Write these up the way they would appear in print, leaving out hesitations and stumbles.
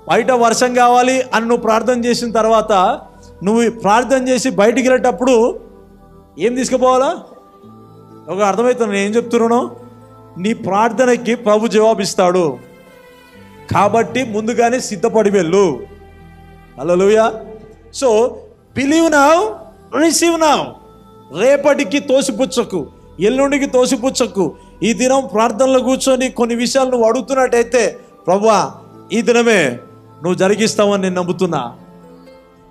బయట వర్షం కావాలి అని నువ్వు ప్రార్థన చేసిన తర్వాత నువ్వు ప్రార్థన చేసి బయటికి వెళ్ళేటప్పుడు ఏం తీసుకుపోవాలా? ఒక అర్థమవుతుంది నేను ఏం చెప్తున్నాను? నీ ప్రార్థనకి ప్రభు జవాబిస్తాడు కాబట్టి ముందుగానే సిద్ధపడి వెళ్ళు. Hallelujah. So believe now, receive now. రేపటికి తోసిపుచ్చకు, ఎల్లుండికి తోసిపుచ్చకు. ఈ దినం ప్రార్థనలో కూర్చొని కొన్ని విషయాలు నువ్వు అడుగుతున్నట్టయితే ప్రభువా ఈ దినమే నువ్వు జరిగిస్తావని నేను నమ్ముతున్నా.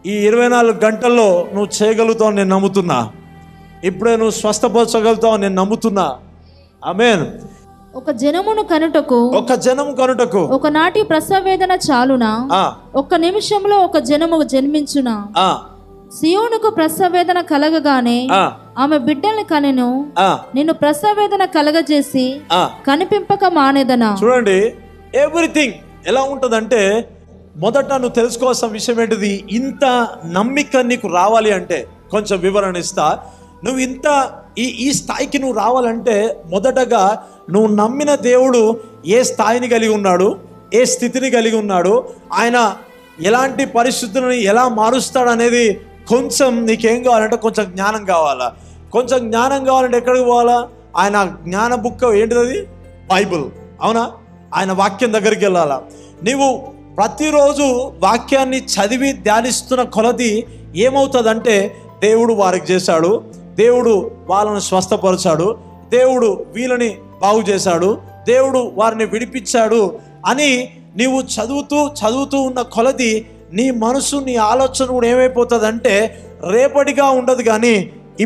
ఈ 24 గంటల్లో నువ్వు చేయగలుగుతావని నేను నమ్ముతున్నా. ఇప్పుడే నువ్వు స్వస్థపరచగలుగుతావని నేను నమ్ముతున్నా. ఆమేన్. ఒక జనమును కనుటకు ఒకనాటి ప్రసవేదన చాలునా? ఒక్క నిమిషంలో ఒక జనము జన్మించునా? సియోనుకు ప్రసవేదన కలగగానే ఆమె బిడ్డల్ని కనెను. నిన్ను ప్రసవేదన కలగజేసి కనిపింపక మానేదనా? చూడండి, ఎవ్రీథింగ్ ఎలా ఉంటుందంటే, మొదట నువ్వు తెలుసుకోవాల్సిన విషయం ఏంటిది? ఇంత నమ్మిక నీకు రావాలి అంటే కొంచెం వివరణ ఇస్తా. నువ్వు ఇంత ఈ స్థాయికి నువ్వు రావాలంటే మొదటగా నువ్వు నమ్మిన దేవుడు ఏ స్థాయిని కలిగి ఉన్నాడు, ఏ స్థితిని కలిగి ఉన్నాడు, ఆయన ఎలాంటి పరిస్థితులను ఎలా మారుస్తాడు అనేది కొంచెం నీకేం కావాలంటే కొంచెం జ్ఞానం కావాలా. కొంచెం జ్ఞానం కావాలంటే ఎక్కడికి పోవాలా? ఆయన జ్ఞాన బుక్ ఏంటిది? బైబుల్. అవునా? ఆయన వాక్యం దగ్గరికి వెళ్ళాలా. నీవు ప్రతిరోజు వాక్యాన్ని చదివి ధ్యానిస్తున్న కొలది ఏమవుతుందంటే దేవుడు వారికి చేశాడు, దేవుడు వాళ్ళను స్వస్థపరిచాడు, దేవుడు వీళ్ళని బాగు చేశాడు, దేవుడు వారిని విడిపించాడు అని నీవు చదువుతూ ఉన్న కొలది నీ మనసు, నీ ఆలోచన కూడా ఏమైపోతుందంటే రేపటిగా ఉండదు. కానీ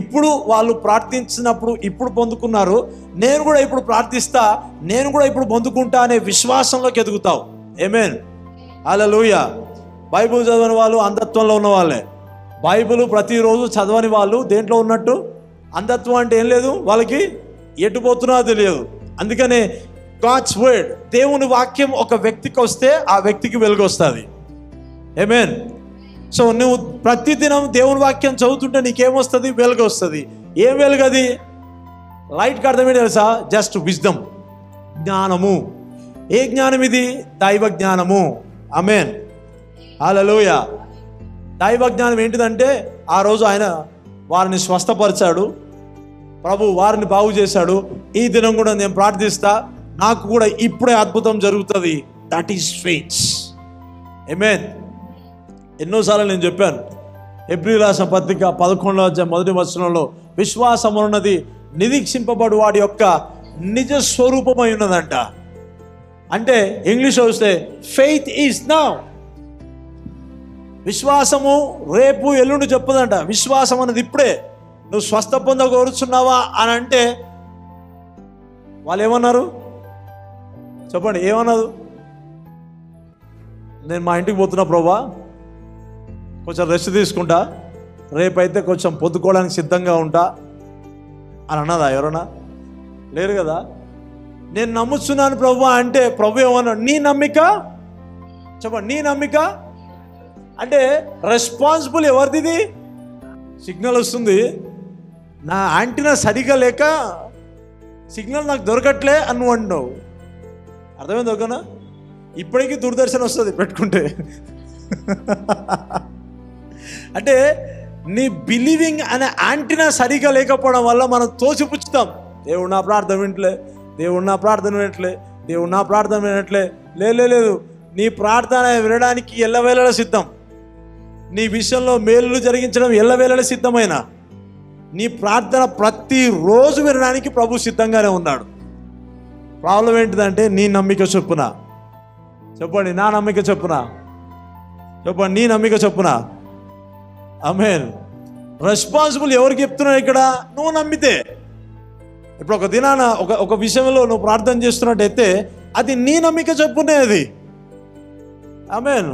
ఇప్పుడు వాళ్ళు ప్రార్థించినప్పుడు ఇప్పుడు పొందుకున్నారు, నేను కూడా ఇప్పుడు ప్రార్థిస్తా, నేను కూడా ఇప్పుడు పొందుకుంటా అనే విశ్వాసంలోకి ఎదుగుతావు. ఆమేన్. హల్లెలూయా. బైబిల్ చదవని వాళ్ళు అంధత్వంలో ఉన్న వాళ్ళే. బైబిల్ ప్రతిరోజు చదవని వాళ్ళు దేంట్లో ఉన్నట్టు? అంధత్వం అంటే ఏం లేదు, వాళ్ళకి ఎటు పోతున్నా తెలియదు. అందుకనే గాడ్స్ వర్డ్, దేవుని వాక్యం ఒక వ్యక్తికి వస్తే ఆ వ్యక్తికి వెలుగు వస్తుంది. ఆమేన్. సో నువ్వు ప్రతిదినం దేవుని వాక్యం చదువుతుంటే నీకేమొస్తుంది? వెలుగు వస్తుంది. ఏం వెలుగు అది? లైట్కి అర్థమేంటి తెలుసా? జస్ట్ విజ్డమ్, జ్ఞానము. ఏ జ్ఞానం ఇది? దైవ జ్ఞానము. ఆమేన్. హల్లెలూయా. దైవ జ్ఞానం ఏంటిదంటే ఆ రోజు ఆయన వారిని స్వస్థపరిచాడు, ప్రభు వారిని బాగు చేశాడు. ఈ దినం కూడా నేను ప్రార్థిస్తా, నాకు కూడా ఇప్పుడే అద్భుతం జరుగుతుంది. That is faith. ఆమేన్. ఎన్నోసార్లు నేను చెప్పాను, హెబ్రీ రాసిన పత్రిక 11వ అధ్యాయం 1వ వచనంలో విశ్వాసం ఉన్నది నిరీక్షింపబడు వాడి యొక్క నిజ స్వరూపమై ఉన్నదంట. అంటే ఇంగ్లీష్ వస్తే ఫెయిత్ ఈజ్ నౌ. విశ్వాసము రేపు ఎల్లుండి చెప్పదంట. విశ్వాసం అన్నది ఇప్పుడే. నువ్వు స్వస్థ పొందగోరుచున్నావా అని అంటే వాళ్ళు ఏమన్నారు చెప్పండి? ఏమన్నారు? నేను మా ఇంటికి పోతున్నా ప్రభువా, కొంచెం రెస్ట్ తీసుకుంటా, రేపైతే కొంచెం పొద్దుకోవడానికి సిద్ధంగా ఉంటా అని అన్నదా ఎవరన్నా? లేరు కదా. నేను నమ్ముతున్నాను ప్రభువా అంటే ప్రభు ఏమన్నాడు? నీ నమ్మిక చెప్పండి. నీ నమ్మిక అంటే రెస్పాన్సిబుల్ ఎవరిది? సిగ్నల్ వస్తుంది, నా యాంటీనా సరిగా లేక సిగ్నల్ నాకు దొరకట్లే అని నువ్వు అంటున్నావు. అర్థమైంది? ఓకేనా? ఇప్పటికీ దూరదర్శన్ వస్తుంది పెట్టుకుంటే. అంటే నీ బిలీవింగ్ అనే యాంటీనా సరిగా లేకపోవడం వల్ల మనం తోసిపుచ్చుతాం. దేవుడు నా ప్రార్థన వినట్లే, దేవుడు నా ప్రార్థన వినట్లే, దేవుడు నా ప్రార్థన వినట్లే. లేదు, నీ ప్రార్థన వినడానికి ఎల్లవేళలా సిద్ధం. నీ విషయంలో మేలులు జరిగించడం ఎల్లవేళలా సిద్ధమైన నీ ప్రార్థన ప్రతిరోజు వినడానికి ప్రభు సిద్ధంగానే ఉన్నాడు. ప్రాబ్లం ఏంటిదంటే నీ నమ్మిక చొప్పున. చెప్పండి, నా నమ్మిక చొప్పున. చెప్పండి, నీ నమ్మిక చొప్పున. ఆమేన్. రెస్పాన్సిబుల్ ఎవరికి చెప్తున్నావు ఇక్కడ? నువ్వు నమ్మితే. ఇప్పుడు ఒక దినాన ఒక విషయంలో నువ్వు ప్రార్థన చేస్తున్నట్టయితే అది నీ నమ్మిక చొప్పునే అది. ఆమేన్.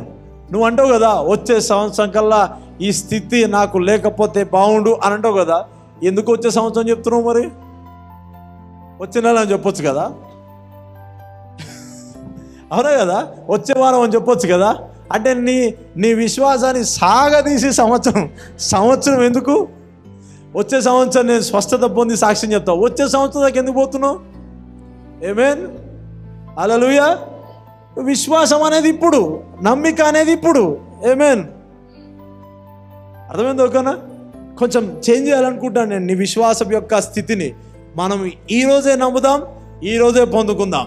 నువ్వు అంటావు కదా, వచ్చే సంవత్సరం కల్లా ఈ స్థితి నాకు లేకపోతే బాగుండు అని అంటావు కదా. ఎందుకు వచ్చే సంవత్సరం చెప్తున్నావు మరి? వచ్చే నెల అని చెప్పొచ్చు కదా. అవునా కదా? వచ్చే వారం అని చెప్పొచ్చు కదా. అంటే నీ విశ్వాసాన్ని సాగదీసి సంవత్సరం ఎందుకు? వచ్చే సంవత్సరం నేను స్వస్థత పొంది సాక్ష్యం చెప్తావు. వచ్చే సంవత్సరం దాకా ఎందుకు పోతున్నావు? ఆమేన్. హల్లెలూయా. విశ్వాసం అనేది ఇప్పుడు, నమ్మిక అనేది ఇప్పుడు. ఆమేన్. అర్థమైంది? ఓకేనా? కొంచెం చేంజ్ చేయాలనుకుంటాను నేను నీ విశ్వాసం యొక్క స్థితిని. మనం ఈరోజే నమ్ముదాం, ఈరోజే పొందుకుందాం.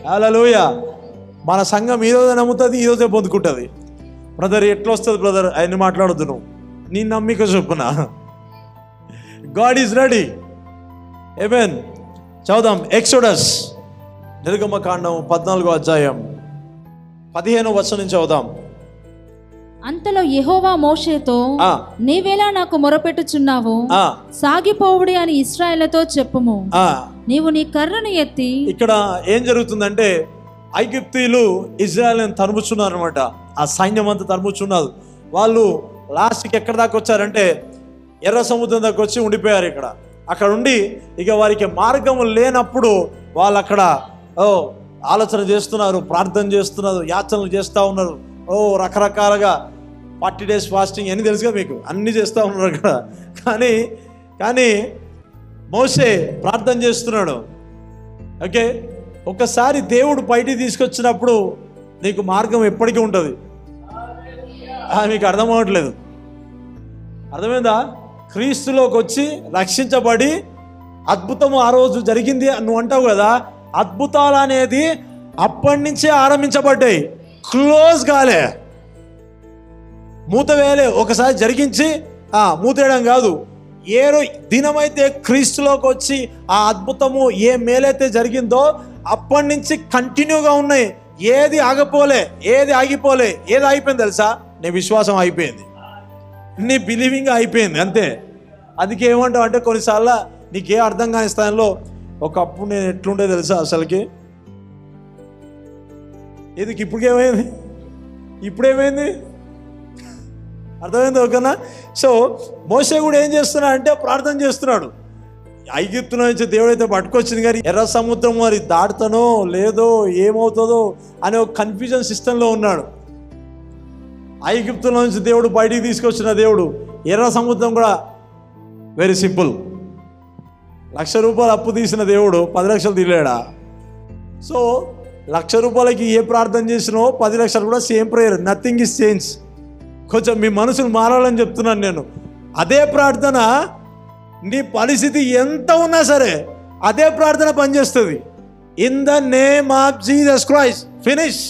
హల్లెలూయా. మన సంఘం ఈరోజే నమ్ముతుంది, ఈరోజే పొందుకుంటుంది. బ్రదర్ ఎట్లా వస్తుంది బ్రదర్ ఆయన్ని మాట్లాడొద్దు, నువ్వు నీ నమ్మిక చొప్పున. God is ready. ఆమేన్. చదువుదాం ఎక్సోడస్, నిర్గమకాండం 14వ అధ్యాయం 15వ వచనం నుంచి చదువుదాం. అంతలో యెహోవా మోషేతో, నీవేలా నాకు మొరపెట్టుచున్నావు, సాగిపోవుడి అని ఇశ్రాయేలుతో చెప్పుము. నీవు నీ కర్రను ఎత్తి. ఇక్కడ ఏం జరుగుతుందంటే ఐగుప్తీయులు ఇజ్రాయెల్ని తరుముచున్నారు అనమాట. ఆ సైన్యం అంతా తరుముచున్నారు. వాళ్ళు లాస్ట్కి ఎక్కడ దాకా వచ్చారంటే ఎర్ర సముద్రం దాకా వచ్చి ఉండిపోయారు. అక్కడ ఉండి ఇక వారికి మార్గం లేనప్పుడు వాళ్ళు అక్కడ ఆలోచన చేస్తున్నారు, ప్రార్థన చేస్తున్నారు, యాచనలు చేస్తూ ఉన్నారు. రకరకాలుగా 40 days ఫాస్టింగ్ అని తెలుసుగా మీకు, అన్నీ చేస్తూ ఉన్నారు అక్కడ. కానీ మోషే ప్రార్థన చేస్తున్నాడు. ఓకే, ఒకసారి దేవుడు బయటికి తీసుకొచ్చినప్పుడు నీకు మార్గం ఎప్పటికీ ఉంటుంది. మీకు అర్థం అవ్వట్లేదు. అర్థమైందా? క్రీస్తులోకి వచ్చి రక్షించబడి అద్భుతం ఆ రోజు జరిగింది నువ్వు అంటావు కదా, అద్భుతాలు అనేది అప్పటి నుంచే ఆరంభించబడ్డాయి, క్లోజ్ కాలే, మూత వేయలే. ఒకసారి జరిగించి మూతేయడం కాదు. ఏ దినమైతే క్రీస్తులోకి వచ్చి ఆ అద్భుతము ఏ మేలైతే జరిగిందో అప్పటి నుంచి కంటిన్యూగా ఉన్నాయి. ఏది ఆగిపోలే, ఏది అయిపోయింది తెలుసా? నీ విశ్వాసం అయిపోయింది, నీ బిలీవింగ్ అయిపోయింది, అంతే. అందుకే ఏమంటావు అంటే కొన్నిసార్లు నీకే అర్థం కాని స్థానంలో ఒకప్పుడు నేను ఎట్లుండే తెలుసా అసలుకి, ఇది ఇప్పుడేమైంది అర్థమైంది? ఓకేనా? సో మోషే కూడా ఏం చేస్తున్నాడు అంటే ప్రార్థన చేస్తున్నాడు. ఐగుప్తు నుంచి దేవుడైతే పట్టుకొచ్చింది, కానీ ఎర్ర సముద్రం మరి దాటుతానో లేదో ఏమవుతుందో అనే ఒక కన్ఫ్యూజన్ సిస్టంలో ఉన్నాడు. ఐగుప్తు నుంచి దేవుడు బయటికి తీసుకొచ్చిన దేవుడు, ఎర్ర సముద్రం కూడా వెరీ సింపుల్. ₹1,00,000 అప్పు తీసిన దేవుడు 10 లక్షలు తీలేడా? సో ₹1,00,000 ఏ ప్రార్థన చేసినో 10 లక్షలు కూడా same prayer, nothing is change. కొంచెం మీ మనసును మారాలని చెప్తున్నాను నేను. అదే ప్రార్థన నీ పరిస్థితి ఎంత ఉన్నా సరే అదే ప్రార్థన పనిచేస్తుంది. In the name of Jesus Christ, finish.